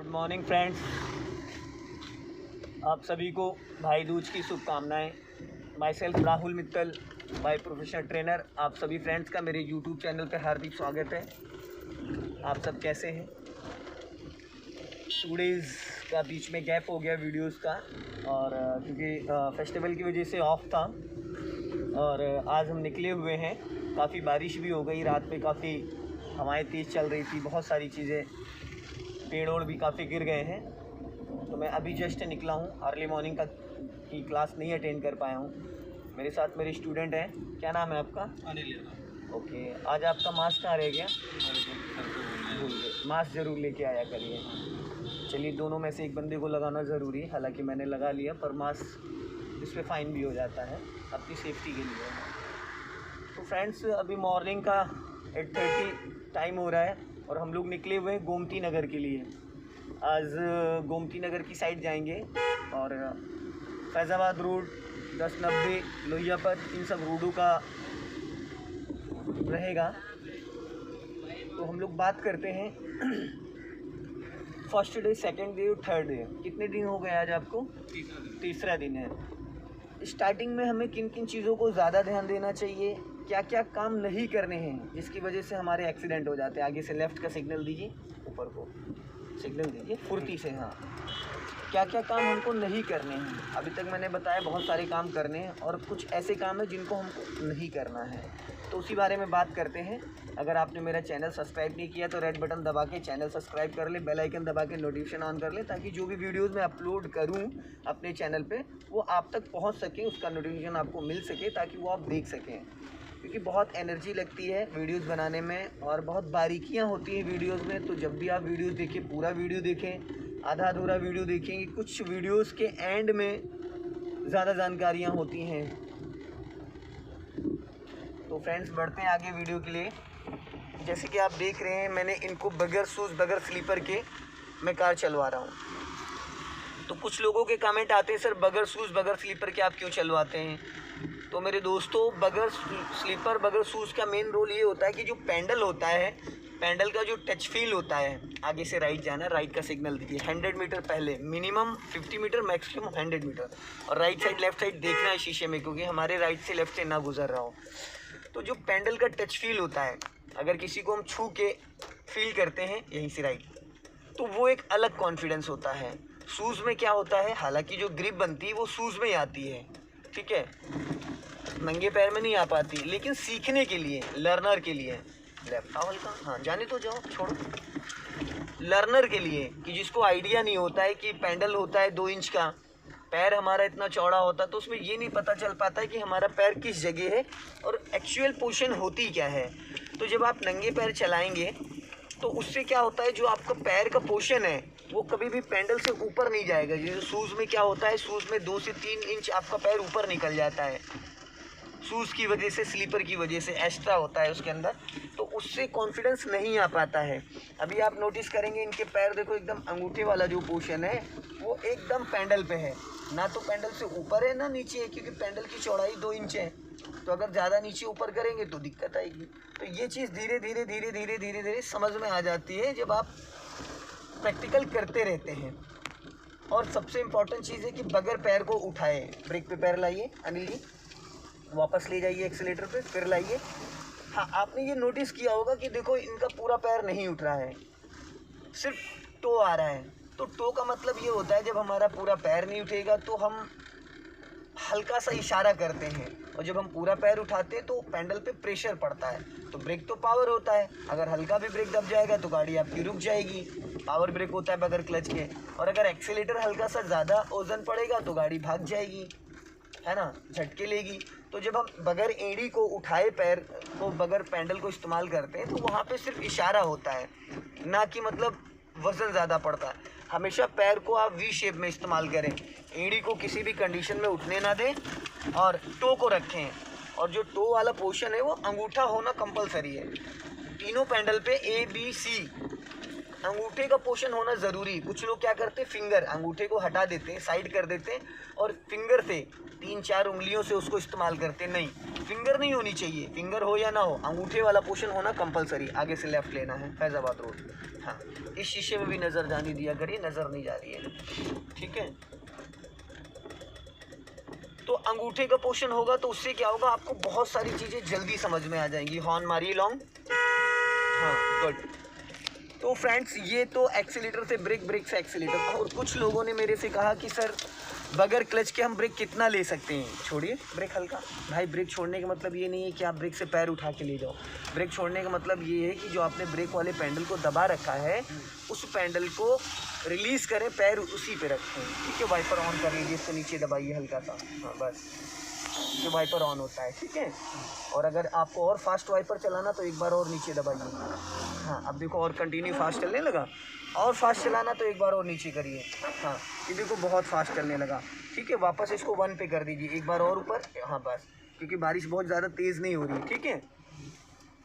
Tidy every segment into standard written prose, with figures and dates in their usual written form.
Good morning friends, आप सभी को भाई दूज की शुभकामनाएं। My self Rahul Mittal, by professional trainer. आप सभी फ्रेंड्स का मेरे यूट्यूब चैनल पर हार्दिक स्वागत है। आप सब कैसे हैं? 2 डेज़ का बीच में गैप हो गया वीडियोस का, और क्योंकि फेस्टिवल की वजह से ऑफ था। और आज हम निकले हुए हैं। काफ़ी बारिश भी हो गई, रात में काफ़ी हवाएं तेज़ चल रही थी, बहुत सारी चीज़ें, पेड़ भी काफ़ी गिर गए हैं। तो मैं अभी जस्ट निकला हूँ। अर्ली मॉर्निंग की क्लास नहीं अटेंड कर पाया हूँ। मेरे साथ मेरे स्टूडेंट हैं। क्या नाम है आपका? अनिल। ओके, आज आपका मास्क कहाँ रह गया? मास्क ज़रूर लेके आया करिए। चलिए, दोनों में से एक बंदे को लगाना ज़रूरी है। हालांकि मैंने लगा लिया, पर मास्क इस पर फ़ाइन भी हो जाता है अपनी सेफ्टी के लिए। तो फ्रेंड्स, अभी मॉर्निंग का 8:30 टाइम हो रहा है और हम लोग निकले हुए हैं गोमती नगर के लिए। आज गोमती नगर की साइड जाएंगे और फैज़ाबाद रोड, 1090, लोहियापत, इन सब रोडों का रहेगा। तो हम लोग बात करते हैं फर्स्ट डे, सेकंड डे और थर्ड डे। कितने दिन हो गए आज आपको? तीसरा दिन है। स्टार्टिंग में हमें किन किन चीज़ों को ज़्यादा ध्यान देना चाहिए, क्या क्या काम नहीं करने हैं जिसकी वजह से हमारे एक्सीडेंट हो जाते हैं। आगे से लेफ़्ट का सिग्नल दीजिए, ऊपर को सिग्नल दीजिए फुर्ती से। हाँ, क्या क्या काम हमको नहीं करने हैं। अभी तक मैंने बताया बहुत सारे काम करने हैं और कुछ ऐसे काम हैं जिनको हमको नहीं करना है। तो उसी बारे में बात करते हैं। अगर आपने मेरा चैनल सब्सक्राइब नहीं किया तो रेड बटन दबा के चैनल सब्सक्राइब कर ले, बेल आइकन दबा के नोटिफिकेशन ऑन कर ले, ताकि जो भी वीडियोस मैं अपलोड करूं अपने चैनल पे वो आप तक पहुंच सके, उसका नोटिफिकेशन आपको मिल सके, ताकि वो आप देख सकें। क्योंकि बहुत एनर्जी लगती है वीडियोस बनाने में और बहुत बारीकियां होती हैं वीडियोस में। तो जब भी आप वीडियोस देखें, पूरा वीडियो देखें, आधा अधूरा वीडियो देखेंगे। कुछ वीडियोस के एंड में ज़्यादा जानकारियां होती हैं। तो फ्रेंड्स, बढ़ते हैं आगे वीडियो के लिए। जैसे कि आप देख रहे हैं, मैंने इनको बगैर शूज़ बगैर स्लीपर के मैं कार चलवा रहा हूँ। तो कुछ लोगों के कमेंट आते हैं, सर बगैर शूज़ बगैर स्लीपर के आप क्यों चलवाते हैं? तो मेरे दोस्तों, बगैर स्लीपर बगैर शूज़ का मेन रोल ये होता है कि जो पैडल होता है, पैडल का जो टच फील होता है, आगे से राइट जाना, राइट का सिग्नल दीजिए। 100 मीटर पहले, मिनिमम 50 मीटर, मैक्सिमम 100 मीटर। और राइट साइड लेफ्ट साइड देखना है शीशे में, क्योंकि हमारे राइट से लेफ्ट से ना गुजर रहा हो। तो जो पैडल का टच फील होता है, अगर किसी को हम छू के फील करते हैं यहीं से राइट, तो वो एक अलग कॉन्फिडेंस होता है। शूज़ में क्या होता है, हालांकि जो ग्रिप बनती है वो शूज़ में ही आती है, ठीक है, नंगे पैर में नहीं आ पाती। लेकिन सीखने के लिए, लर्नर के लिए, लेफ्ट हल्का, हाँ जाने तो जाओ, छोड़ो। लर्नर के लिए, कि जिसको आइडिया नहीं होता है कि पैडल होता है 2 इंच का, पैर हमारा इतना चौड़ा होता है, तो उसमें ये नहीं पता चल पाता है कि हमारा पैर किस जगह है और एक्चुअल पोजीशन होती क्या है। तो जब आप नंगे पैर चलाएंगे तो उससे क्या होता है, जो आपका पैर का पोजीशन है वो कभी भी पैडल से ऊपर नहीं जाएगा। जैसे शूज़ में क्या होता है, शूज़ में 2 से 3 इंच आपका पैर ऊपर निकल जाता है, शूज़ की वजह से, स्लीपर की वजह से एक्स्ट्रा होता है उसके अंदर, तो उससे कॉन्फिडेंस नहीं आ पाता है। अभी आप नोटिस करेंगे इनके पैर देखो, एकदम अंगूठे वाला जो पोर्शन है वो एकदम पैडल पे है, ना तो पैडल से ऊपर है ना नीचे है, क्योंकि पैडल की चौड़ाई 2 इंच है। तो अगर ज़्यादा नीचे ऊपर करेंगे तो दिक्कत आएगी। तो ये चीज़ धीरे धीरे धीरे धीरे धीरे धीरे समझ में आ जाती है जब आप प्रैक्टिकल करते रहते हैं। और सबसे इम्पॉर्टेंट चीज़ है कि बगैर पैर को उठाए, ब्रेक पे पैर लाइए अनिल जी, वापस ले जाइए एक्सीलेटर पे, फिर लाइए। हाँ, आपने ये नोटिस किया होगा कि देखो इनका पूरा पैर नहीं उठ रहा है, सिर्फ टो आ रहा है। तो टो का मतलब ये होता है, जब हमारा पूरा पैर नहीं उठेगा तो हम हल्का सा इशारा करते हैं, और जब हम पूरा पैर उठाते हैं तो पैडल पे प्रेशर पड़ता है। तो ब्रेक तो पावर होता है, अगर हल्का भी ब्रेक दब जाएगा तो गाड़ी आपकी रुक जाएगी। पावर ब्रेक होता है बगैर क्लच के। और अगर एक्सीलेटर हल्का सा ज़्यादा वजन पड़ेगा तो गाड़ी भाग जाएगी, है ना, झटके लेगी। तो जब हम बगैर एड़ी को उठाए, पैर को बगैर पैडल को इस्तेमाल करते हैं, तो वहाँ पे सिर्फ इशारा होता है, ना कि मतलब वज़न ज़्यादा पड़ता है। हमेशा पैर को आप वी शेप में इस्तेमाल करें, एड़ी को किसी भी कंडीशन में उठने ना दें और टो को रखें। और जो टो वाला पोर्शन है वो अंगूठा होना कंपलसरी है। तीनों पैडल पे ABC अंगूठे का पोर्शन होना ज़रूरी। कुछ लोग क्या करते हैं, फिंगर, अंगूठे को हटा देते हैं, साइड कर देते हैं और फिंगर से 3-4 उंगलियों से उसको इस्तेमाल करते हैं। नहीं, फिंगर नहीं होनी चाहिए, फिंगर हो या ना हो, अंगूठे वाला पोर्शन होना कंपलसरी। आगे से लेफ़्ट लेना है, फैज़ाबाद रोड। हाँ, इस शीशे में भी नज़र जाने दिया करिए, नज़र नहीं जा रही है, ठीक है। तो अंगूठे का पोर्शन होगा तो उससे क्या होगा, आपको बहुत सारी चीज़ें जल्दी समझ में आ जाएंगी। हॉर्न मारिए लॉन्ग, हाँ गुड। तो फ्रेंड्स ये तो एक्सीलेटर से ब्रेक, ब्रेक से एक्सीलेटर। और कुछ लोगों ने मेरे से कहा कि सर बगैर क्लच के हम ब्रेक कितना ले सकते हैं। छोड़िए ब्रेक हल्का। भाई ब्रेक छोड़ने का मतलब ये नहीं है कि आप ब्रेक से पैर उठा के ले जाओ। ब्रेक छोड़ने का मतलब ये है कि जो आपने ब्रेक वाले पैडल को दबा रखा है उस पैडल को रिलीज़ करें, पैर उसी पे रखें, ठीक है। वाइपर ऑन कर लीजिए, इसको नीचे दबाइए हल्का सा, हाँ बस, ये वाइपर ऑन होता है, ठीक है। और अगर आपको और फास्ट वाइपर चलाना तो एक बार और नीचे दबाइए, हाँ अब देखो और कंटिन्यू फास्ट चलने लगा। और फास्ट चलाना तो एक बार और नीचे करिए, हाँ ये देखो बहुत फास्ट चलने लगा, ठीक है। वापस इसको 1 पे कर दीजिए, एक बार और ऊपर, हाँ बस, क्योंकि बारिश बहुत ज़्यादा तेज़ नहीं हो रही है, ठीक है।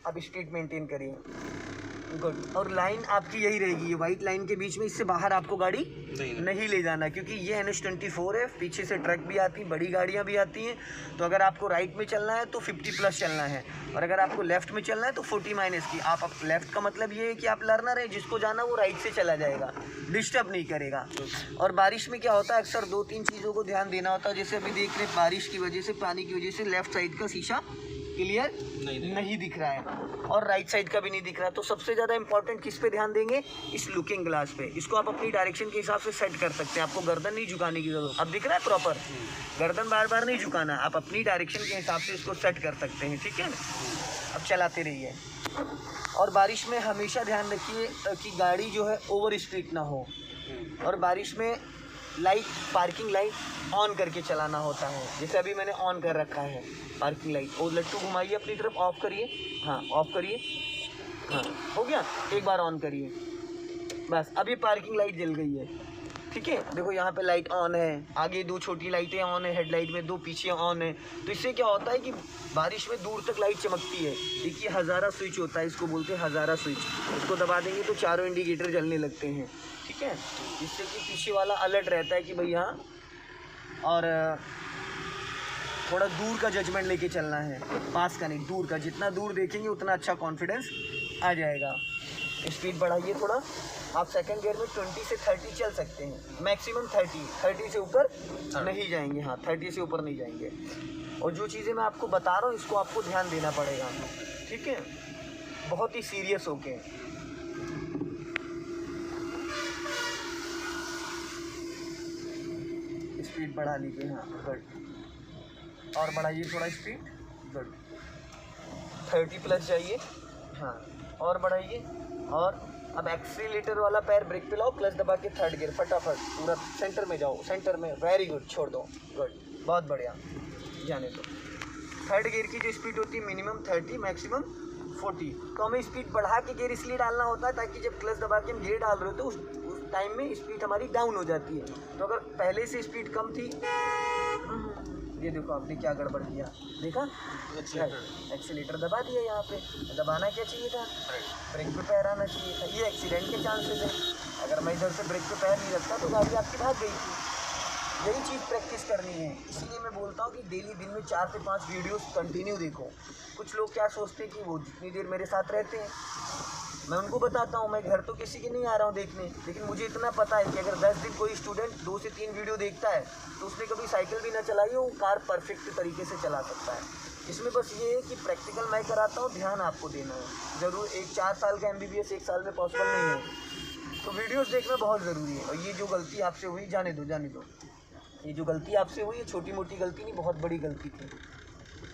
अब स्पीड मेंटेन करिए, गुड। और लाइन आपकी यही रहेगी, ये वाइट लाइन के बीच में, इससे बाहर आपको गाड़ी नहीं ले जाना, क्योंकि ये NH24 है, पीछे से ट्रक भी आती हैं, बड़ी गाड़ियाँ भी आती हैं। तो अगर आपको राइट में चलना है तो 50+ चलना है, और अगर आपको लेफ़्ट में चलना है तो 40- की। आप लेफ़्ट का मतलब ये है कि आप लर्नर है, जिसको जाना वो राइट से चला जाएगा, डिस्टर्ब नहीं करेगा। और बारिश में क्या होता है, अक्सर 2-3 चीज़ों को ध्यान देना होता है। जैसे अभी देख रहे हैं बारिश की वजह से, पानी की वजह से लेफ़्ट साइड का शीशा क्लियर नहीं दिख रहा है और राइट साइड का भी नहीं दिख रहा। तो सबसे ज़्यादा इंपॉर्टेंट किस पे ध्यान देंगे, इस लुकिंग ग्लास पे। इसको आप अपनी डायरेक्शन के हिसाब से सेट कर सकते हैं, आपको गर्दन नहीं झुकाने की जरूरत। अब दिख रहा है प्रॉपर, गर्दन बार बार नहीं झुकाना, आप अपनी डायरेक्शन के हिसाब से इसको सेट कर सकते हैं, ठीक है। अब चलाते रहिए। और बारिश में हमेशा ध्यान रखिए कि गाड़ी जो है ओवर स्पीड ना हो। और बारिश में लाइट, पार्किंग लाइट ऑन करके चलाना होता है, जैसे अभी मैंने ऑन कर रखा है पार्किंग लाइट। और लट्टू घुमाइए अपनी तरफ, ऑफ करिए, हाँ ऑफ करिए, हाँ हो गया। एक बार ऑन करिए, बस अभी पार्किंग लाइट जल गई है, ठीक है। देखो यहाँ पे लाइट ऑन है, आगे 2 छोटी लाइटें ऑन है, हेडलाइट में 2 पीछे ऑन है। तो इससे क्या होता है कि बारिश में दूर तक लाइट चमकती है। देखिए हज़ारा स्विच होता है, इसको बोलते हैं हज़ारा स्विच। इसको दबा देंगे तो चारों इंडिकेटर जलने लगते हैं, ठीक है। जिससे कि पीछे वाला अलर्ट रहता है कि भाई यहाँ, और थोड़ा दूर का जजमेंट लेके चलना है, पास का नहीं, दूर का। जितना दूर देखेंगे उतना अच्छा कॉन्फिडेंस आ जाएगा। स्पीड बढ़ाइए थोड़ा। आप सेकंड गियर में 20 से 30 चल सकते हैं, मैक्सिमम 30 से ऊपर नहीं जाएंगे, हाँ 30 से ऊपर नहीं जाएंगे। और जो चीज़ें मैं आपको बता रहा हूँ इसको आपको ध्यान देना पड़ेगा, ठीक है, बहुत ही सीरियस होके। स्पीड बढ़ा लीजिए, हाँ गुड। और बढ़ाइए थोड़ा स्पीड, गुड। 30+ जाइए, हाँ और बढ़ाइए। और अब एक्सीलेटर वाला पैर ब्रेक पे लाओ, क्लच दबा के 3rd गियर, फटाफट पूरा सेंटर में जाओ, सेंटर में, वेरी गुड, छोड़ दो, गुड, बहुत बढ़िया, जाने दो। 3rd गियर की जो स्पीड होती है मिनिमम 30, मैक्सिमम 40। तो हमें स्पीड बढ़ा के गियर इसलिए डालना होता है ताकि जब क्लच दबा के हम गियर डाल रहे हो तो उस टाइम में स्पीड हमारी डाउन हो जाती है। तो अगर पहले से स्पीड कम थी, ये देखो आपने क्या गड़बड़ किया, देखा, एक्सीलेटर दबा दिया, यहाँ पे दबाना क्या चाहिए था, ब्रेक पे पैर आना चाहिए था। ये एक्सीडेंट के चांसेस है, अगर मैं इधर से ब्रेक पे पैर नहीं रखता तो गाड़ी आपकी भाग गई थी। यही चीज़ प्रैक्टिस करनी है, इसीलिए मैं बोलता हूँ कि डेली दिन में 4 से 5 वीडियोस कंटिन्यू देखो। कुछ लोग क्या सोचते हैं कि वो जितनी देर मेरे साथ रहते हैं मैं उनको बताता हूँ, मैं घर तो किसी के नहीं आ रहा हूँ देखने, लेकिन मुझे इतना पता है कि अगर 10 दिन कोई स्टूडेंट 2 से 3 वीडियो देखता है तो उसने कभी साइकिल भी ना चलाई हो, कार परफेक्ट तरीके से चला सकता है। इसमें बस ये है कि प्रैक्टिकल मैं कराता हूँ, ध्यान आपको देना है। ज़रूर एक 4 साल का MBBS 1 साल में पॉसिबल नहीं है, तो वीडियोज़ देखना बहुत ज़रूरी है। और ये जो गलती आपसे हुई, जाने दो, ये जो गलती आपसे हुई, ये छोटी मोटी गलती नहीं, बहुत बड़ी गलती थी।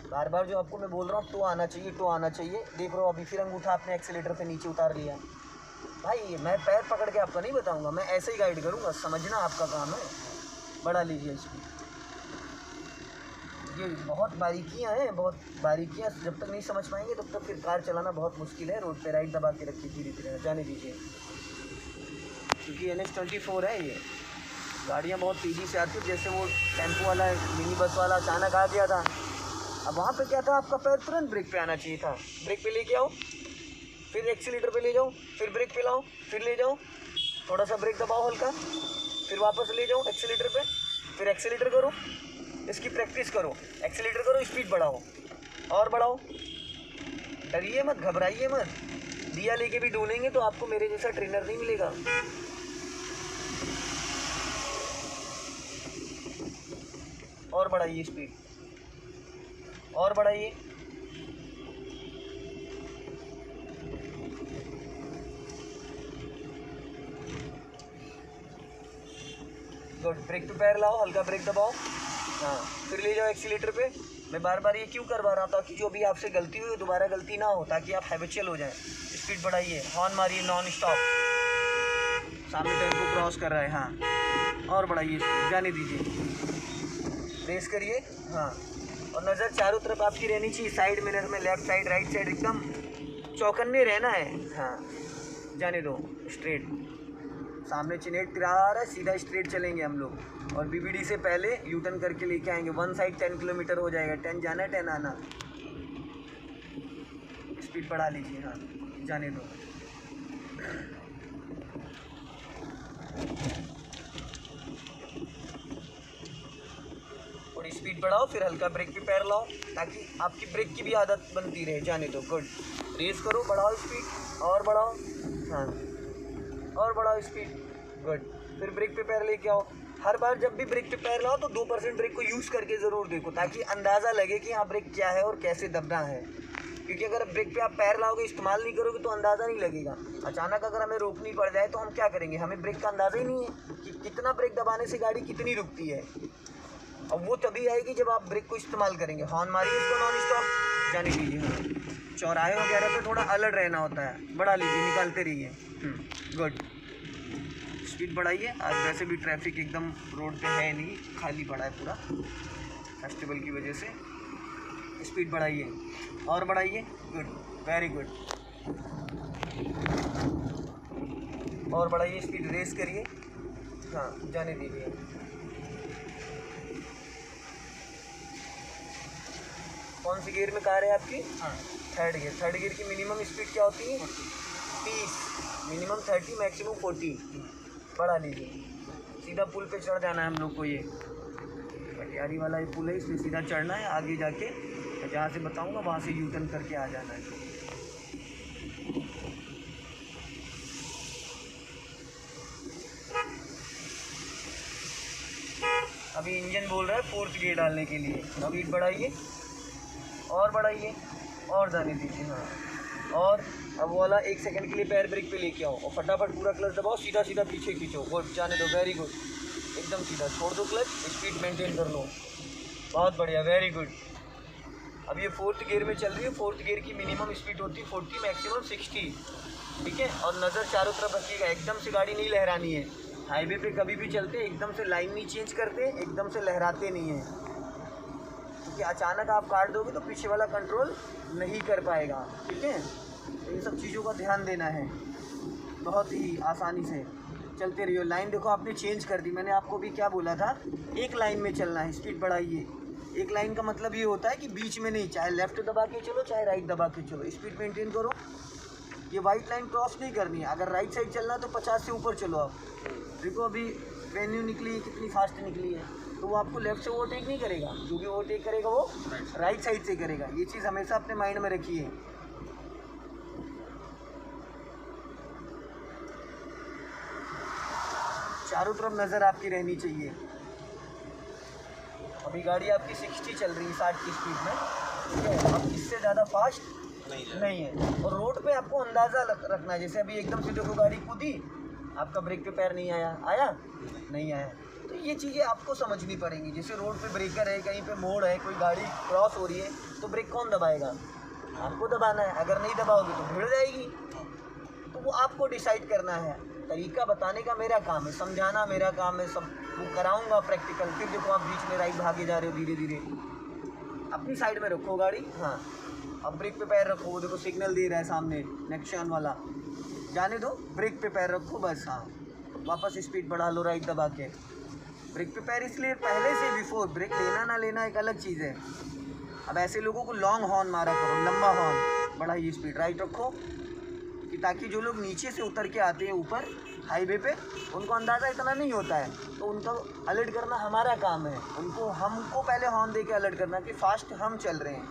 बार बार जो आपको मैं बोल रहा हूँ टो आना चाहिए, टो आना चाहिए। देख रहे हो अभी फिर अंगूठा आपने एक्सीलेटर से नीचे उतार लिया। भाई मैं पैर पकड़ के आपका नहीं बताऊँगा, मैं ऐसे ही गाइड करूँगा, समझना आपका काम है। बढ़ा लीजिए स्पीड, ये बहुत बारीकियाँ हैं, बहुत बारीकियाँ। जब तक नहीं समझ पाएंगे तब तक फिर कार चलाना बहुत मुश्किल है। रोड पे राइट दबा के रखिए, धीरे धीरे जाने दीजिए, क्योंकि NH24 है, ये गाड़ियाँ बहुत तेज़ी से आती है। जैसे वो टेम्पो वाला, मिनी बस वाला अचानक आ गया था, अब वहाँ पे क्या था, आपका पैर तुरंत ब्रेक पे आना चाहिए था। ब्रेक पे लेके आओ, फिर एक्सीलेटर पे ले जाओ, फिर ब्रेक पे लाओ, फिर ले जाओ, थोड़ा सा ब्रेक दबाओ हल्का, फिर वापस ले जाओ एक्सीलेटर पे, फिर एक्सीलेटर करो, इसकी प्रैक्टिस करो। एक्सीलेटर करो, स्पीड बढ़ाओ और बढ़ाओ, डरिए मत, घबराइए मत, दिया लेके भी ढूंढेंगे तो आपको मेरे जैसा ट्रेनर नहीं मिलेगा। और बढ़ाइए स्पीड, और बढ़ाइए। गुड, ब्रेक पे पैर लाओ, हल्का ब्रेक दबाओ। हाँ, फिर ले जाओ एक्सीलेटर पे। मैं बार बार ये क्यों करवा रहा हूँ, ताकि जो भी आपसे गलती हुई दोबारा गलती ना हो, ताकि आप हैबिचुअल हो जाएं। स्पीड बढ़ाइए, हॉर्न मारिए नॉन स्टॉप। सामने टेम्पो क्रॉस कर रहा है, हाँ, और बढ़ाइए स्पीड, जाने दीजिए। रेस करिए, हाँ, और नज़र चारों तरफ आपकी रहनी चाहिए, साइड मिरर में, लेफ्ट साइड राइट साइड, एकदम चौकन्ने रहना है। हाँ, जाने दो, स्ट्रेट। सामने चिनेट तिरा आ रहा है, सीधा स्ट्रेट चलेंगे हम लोग। और बीबीडी से पहले यू टर्न करके लेके आएंगे। वन साइड 10 किलोमीटर हो जाएगा, 10 जाना 10 आना। स्पीड बढ़ा लीजिए, हाँ, जाने दो। और स्पीड बढ़ाओ, फिर हल्का ब्रेक पे पैर लाओ, ताकि आपकी ब्रेक की भी आदत बनती रहे। जाने दो, गुड। रेस करो, बढ़ाओ स्पीड, और बढ़ाओ, हाँ, और बढ़ाओ स्पीड, गुड। फिर ब्रेक पे पैर लेके आओ। हर बार जब भी ब्रेक पे पैर लाओ तो 2% ब्रेक को यूज़ करके ज़रूर देखो, ताकि अंदाज़ा लगे कि हाँ ब्रेक क्या है और कैसे दबना है। क्योंकि अगर ब्रेक पे आप पैर लाओगे, इस्तेमाल नहीं करोगे तो अंदाज़ा नहीं लगेगा। अचानक अगर हमें रोकनी पड़ जाए तो हम क्या करेंगे, हमें ब्रेक का अंदाज़ा ही नहीं है कि कितना ब्रेक दबाने से गाड़ी कितनी रुकती है। अब वो तभी आएगी जब आप ब्रेक को इस्तेमाल करेंगे। हॉर्न मारिए इसको नॉन स्टॉप, जाने दीजिए। हाँ, चौराहे वगैरह पे थोड़ा अलर्ट रहना होता है। बढ़ा लीजिए, निकालते रहिए। गुड, स्पीड बढ़ाइए। आज वैसे भी ट्रैफिक एकदम रोड पे है नहीं, खाली पड़ा है पूरा फेस्टिवल की वजह से। स्पीड बढ़ाइए, और बढ़ाइए, गुड, वेरी गुड, और बढ़ाइए स्पीड। रेस करिए, हाँ, जाने दीजिए। कौन सी गियर में कार है आपकी? हाँ, थर्ड गियर। थर्ड गियर की मिनिमम स्पीड क्या होती है? 30, मिनिमम 30, मैक्सिमम 40। बढ़ा लीजिए। सीधा पुल पे चढ़ जाना है हम लोग को। ये पटियाली वाला ये पुल है, इसमें सीधा चढ़ना है। आगे जाके जहाँ से बताऊँगा वहाँ से यू टर्न करके आ जाना है। अभी इंजन बोल रहा है 4th गियर डालने के लिए। स्पीड बढ़ाइए, और बढ़ाइए, और जाने दीजिए। हाँ, और अब वाला 1 सेकंड के लिए पैर ब्रेक पे लेके आओ और फटाफट पूरा क्लच दबाओ, सीधा सीधा पीछे खींचो। गुड, जाने दो, वेरी गुड, एकदम सीधा। छोड़ दो क्लच, स्पीड मेंटेन कर लो, बहुत बढ़िया, वेरी गुड। अब ये 4th गियर में चल रही है। 4th गियर की मिनिमम स्पीड होती है 40, मैक्सिमम 60, ठीक है। और नज़र चारों तरफ रखिएगा, एकदम से गाड़ी नहीं लहरानी है। हाईवे पे कभी भी चलते एकदम से लाइन नहीं चेंज करते, एकदम से लहराते नहीं हैं, क्योंकि अचानक आप काट दोगे तो पीछे वाला कंट्रोल नहीं कर पाएगा, ठीक है। इन सब चीज़ों का ध्यान देना है। बहुत ही आसानी से चलते रहिए। लाइन देखो आपने चेंज कर दी, मैंने आपको भी क्या बोला था, एक लाइन में चलना है। स्पीड बढ़ाइए। एक लाइन का मतलब ये होता है कि बीच में नहीं, चाहे लेफ्ट दबा के चलो चाहे राइट दबा के चलो, स्पीड मेंटेन करो। ये वाइट लाइन क्रॉस नहीं करनी है। अगर राइट साइड चलना है तो 50 से ऊपर चलो आप। देखो अभी वेन्यू निकली है, कितनी फास्ट निकली है, तो वो आपको लेफ्ट से ओवरटेक नहीं करेगा। जो भी ओवरटेक करेगा वो राइट साइड से करेगा। ये चीज़ हमेशा अपने माइंड में रखिए। चारों तरफ नज़र आपकी रहनी चाहिए। अभी गाड़ी आपकी 60 चल रही है 60 की स्पीड में, ठीक है। अब इससे ज़्यादा फास्ट नहीं है। और रोड पे आपको अंदाज़ा रखना है। जैसे अभी एकदम से देखो गाड़ी कूदी, आपका ब्रेक पे पैर नहीं आया, नहीं आया, तो ये चीज़ें आपको समझनी पड़ेंगी। जैसे रोड पे ब्रेकर है, कहीं पे मोड़ है, कोई गाड़ी क्रॉस हो रही है, तो ब्रेक कौन दबाएगा? आपको दबाना है। अगर नहीं दबाओगे तो भिड़ जाएगी। तो वो आपको डिसाइड करना है। तरीका बताने का मेरा काम है, समझाना मेरा काम है, सब वो कराऊंगा प्रैक्टिकल। फिर देखो आप बीच में राइट भागे जा रहे हो, धीरे धीरे अपनी साइड में रखो गाड़ी। हाँ, अब ब्रेक पे पैर रखो, वो देखो सिग्नल दे रहा है सामने नेक्शन वाला, जाने दो, ब्रेक पे पैर रखो बस। हाँ, वापस स्पीड बढ़ा लो राइट दबा के। ब्रेक पे पैर इसलिए पहले से, बिफोर ब्रेक लेना ना लेना एक अलग चीज़ है। अब ऐसे लोगों को लॉन्ग हॉर्न मारा करो, लंबा हॉर्न, बढ़ाइए स्पीड, राइट रखो, कि ताकि जो लोग नीचे से उतर के आते हैं ऊपर हाईवे पे, उनको अंदाज़ा इतना नहीं होता है, तो उनको अलर्ट करना हमारा काम है। हमको पहले हॉर्न दे के अलर्ट करना कि फास्ट हम चल रहे हैं।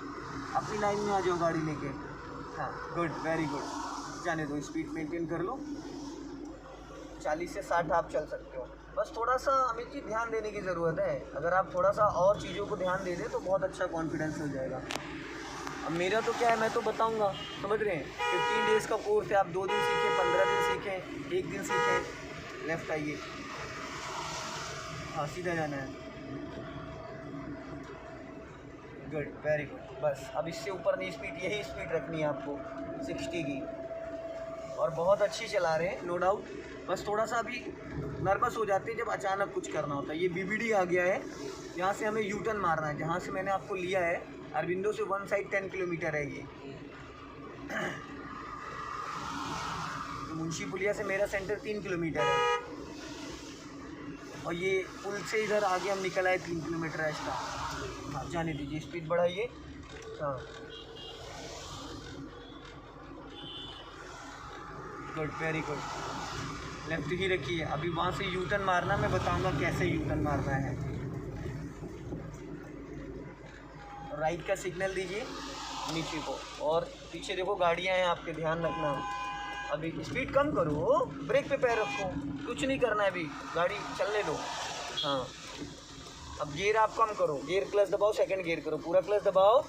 अपनी लाइन में आ जाओ गाड़ी लेके। हाँ, गुड, वेरी गुड। जाने दो, स्पीड मेंटेन कर लो, 40 से 60 आप चल सकते हो। बस थोड़ा सा अमित जी ध्यान देने की ज़रूरत है, अगर आप थोड़ा सा और चीज़ों को ध्यान दे दें तो बहुत अच्छा कॉन्फिडेंस हो जाएगा। अब मेरा तो क्या है, मैं तो बताऊंगा, समझ रहे हैं, 15 डेज़ का कोर्स है, आप 2 दिन सीखें, 15 दिन सीखें, 1 दिन सीखें। लेफ्ट आइए, हाँ सीधा जाना है, गुड, वेरी गुड। बस अब इससे ऊपर नहीं स्पीड, यही स्पीड रखनी है आपको 60 की, और बहुत अच्छी चला रहे हैं नो डाउट। बस थोड़ा सा अभी नर्वस हो जाते हैं जब अचानक कुछ करना होता है। ये बीबीडी आ गया है, यहाँ से हमें यू टर्न मारना है, जहाँ से मैंने आपको लिया है अरविंदो से वन साइड 10 किलोमीटर है ये। तो मुंशी पुलिया से मेरा सेंटर 3 किलोमीटर है, और ये पुल से इधर आगे हम निकल आए 3 किलोमीटर एक्स्ट्रा। हाँ जाने दीजिए, स्पीड बढ़ाइए, हाँ गुड, वेरी गुड। लेफ्ट ही रखिए, अभी वहाँ से यू टर्न मारना, मैं बताऊंगा कैसे यू टर्न मारना है। राइट का सिग्नल दीजिए नीचे को, और पीछे देखो गाड़ियाँ हैं आपके, ध्यान रखना। अभी स्पीड कम करो, ब्रेक पे पैर रखो, कुछ नहीं करना है अभी, गाड़ी चलने दो। हाँ अब गियर आप कम करो, गियर क्लच दबाओ, सेकंड गियर करो, पूरा क्लच दबाओ,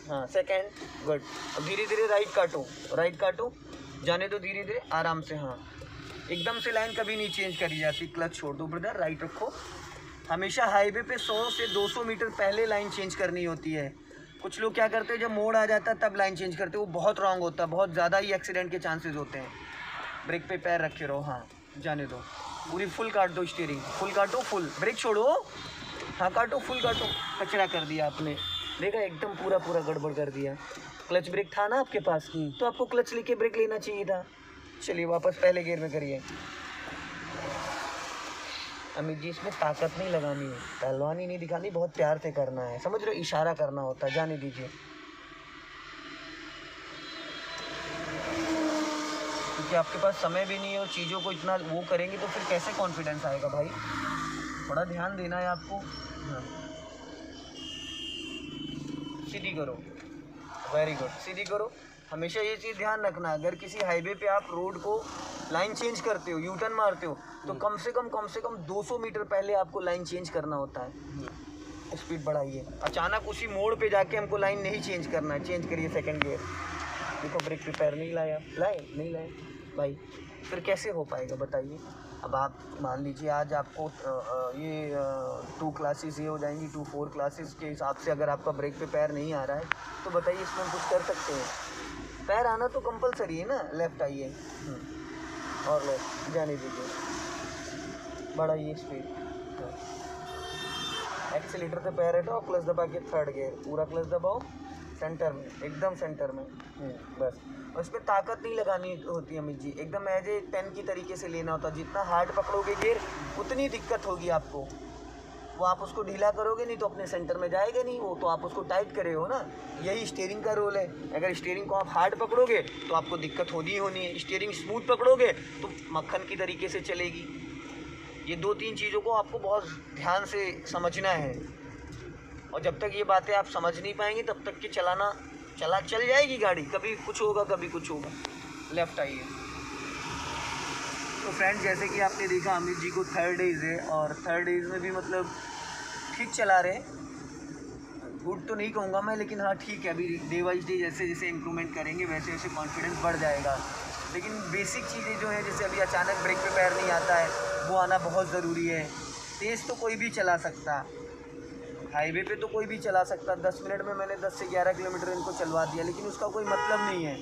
हाँ सेकंड, गुड। अब धीरे धीरे राइट काटो, राइट काटो, जाने दो धीरे धीरे आराम से। हाँ एकदम से लाइन कभी नहीं चेंज करी जाती, क्लच छोड़ दो ब्रदर, राइट रखो। हमेशा हाईवे पे 100 से 200 मीटर पहले लाइन चेंज करनी होती है। कुछ लोग क्या करते हैं, जब मोड़ आ जाता है तब लाइन चेंज करते हैं, वो बहुत रॉन्ग होता है, बहुत ज़्यादा ही एक्सीडेंट के चांसेस होते हैं। ब्रेक पे पैर रखे रहो, हाँ जाने दो, पूरी फुल काट दो, स्टीयरिंग फुल काटो, फुल ब्रेक छोड़ो, हाँ काटो, फुल काटो। कचरा कर दिया आपने, देखा एकदम पूरा पूरा गड़बड़ कर दिया। क्लच ब्रेक था ना आपके पास, तो आपको क्लच लेके ब्रेक लेना चाहिए था। चलिए वापस पहले गियर में करिए। अमित जी इसमें ताकत नहीं लगानी है, पहलवानी नहीं दिखानी, बहुत प्यार से करना है, समझ रहे हो, इशारा करना होता है। जाने दीजिए, क्योंकि आपके पास समय भी नहीं है और चीज़ों को इतना वो करेंगे तो फिर कैसे कॉन्फिडेंस आएगा भाई, बड़ा ध्यान देना है आपको। हाँ सीधी करो, वेरी गुड, सीधी करो। हमेशा ये चीज़ ध्यान रखना, अगर किसी हाईवे पे आप रोड को लाइन चेंज करते हो, यू टर्न मारते हो, तो कम से कम 200 मीटर पहले आपको लाइन चेंज करना होता है। स्पीड बढ़ाइए, अचानक उसी मोड़ पे जाके हमको लाइन नहीं चेंज करना है, चेंज करिए सेकंड गियर। देखो ब्रेक पे पैर नहीं लाया, नहीं लाए भाई, फिर कैसे हो पाएगा बताइए। अब आप मान लीजिए आज आपको ये 2 क्लासेस ये हो जाएंगी, 2-4 क्लासेस के हिसाब से अगर आपका ब्रेक पे पैर नहीं आ रहा है तो बताइए इसमें हम कुछ कर सकते हैं। पैर आना तो कंपलसरी है ना। लेफ्ट आइए, और लेफ्ट जाने दीजिए, बढ़ाइए स्पीड, एक्सीलेटर पे पैर हटाओ, क्लच दबा के थर्ड गियर, पूरा क्लच दबाओ, सेंटर में, एकदम सेंटर में, बस। और इस पर ताकत नहीं लगानी होती अमित जी, एकदम एज ए पेन की तरीके से लेना होता है। जितना हार्ड पकड़ोगे गियर उतनी दिक्कत होगी आपको, वो आप उसको ढीला करोगे नहीं तो अपने सेंटर में जाएगा नहीं वो, तो आप उसको टाइट करे हो ना। यही स्टीयरिंग का रोल है, अगर स्टीयरिंग को आप हार्ड पकड़ोगे तो आपको दिक्कत होनी ही होनी है, स्टीयरिंग स्मूथ पकड़ोगे तो मक्खन की तरीके से चलेगी। ये 2-3 चीज़ों को आपको बहुत ध्यान से समझना है, और जब तक ये बातें आप समझ नहीं पाएंगे तब तक कि चल जाएगी गाड़ी, कभी कुछ होगा कभी कुछ होगा। लेफ़्ट आइए। तो फ्रेंड जैसे कि आपने देखा अमित जी को 3rd डेज़ है, और 3rd डेज़ में भी मतलब ठीक चला रहे, गुड तो नहीं कहूँगा मैं, लेकिन हाँ ठीक है। अभी डे वाइज डे जैसे जैसे इम्प्रूवमेंट करेंगे वैसे वैसे कॉन्फिडेंस बढ़ जाएगा। लेकिन बेसिक चीज़ें जो हैं, जैसे अभी अचानक ब्रेक पे पैर नहीं आता है, वो आना बहुत ज़रूरी है। तेज़ तो कोई भी चला सकता, हाईवे पे तो कोई भी चला सकता। 10 मिनट में मैंने 10 से 11 किलोमीटर इनको चलवा दिया, लेकिन उसका कोई मतलब नहीं है,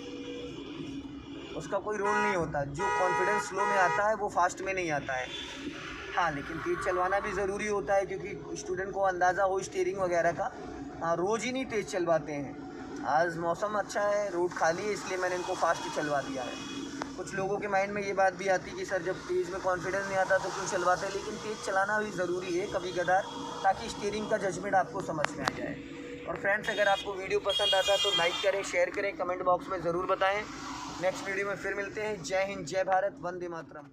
उसका कोई रोल नहीं होता। जो कॉन्फिडेंस स्लो में आता है वो फास्ट में नहीं आता है। हाँ लेकिन तेज़ चलवाना भी ज़रूरी होता है, क्योंकि स्टूडेंट को अंदाज़ा हो स्टीयरिंग वगैरह का। हाँ रोज़ ही नहीं तेज़ चलवाते हैं, आज मौसम अच्छा है, रोड खाली है, इसलिए मैंने इनको फास्ट चलवा दिया है। कुछ लोगों के माइंड में ये बात भी आती है कि सर जब तेज़ में कॉन्फिडेंस नहीं आता तो क्यों चलवाते हैं, लेकिन तेज़ चलाना भी ज़रूरी है कभी कदार, ताकि स्टीयरिंग का जजमेंट आपको समझ में आ जाए। और फ्रेंड्स अगर आपको वीडियो पसंद आता है तो लाइक करें, शेयर करें, कमेंट बॉक्स में ज़रूर बताएं। नेक्स्ट वीडियो में फिर मिलते हैं। जय हिंद, जय भारत, वंदे मातरम।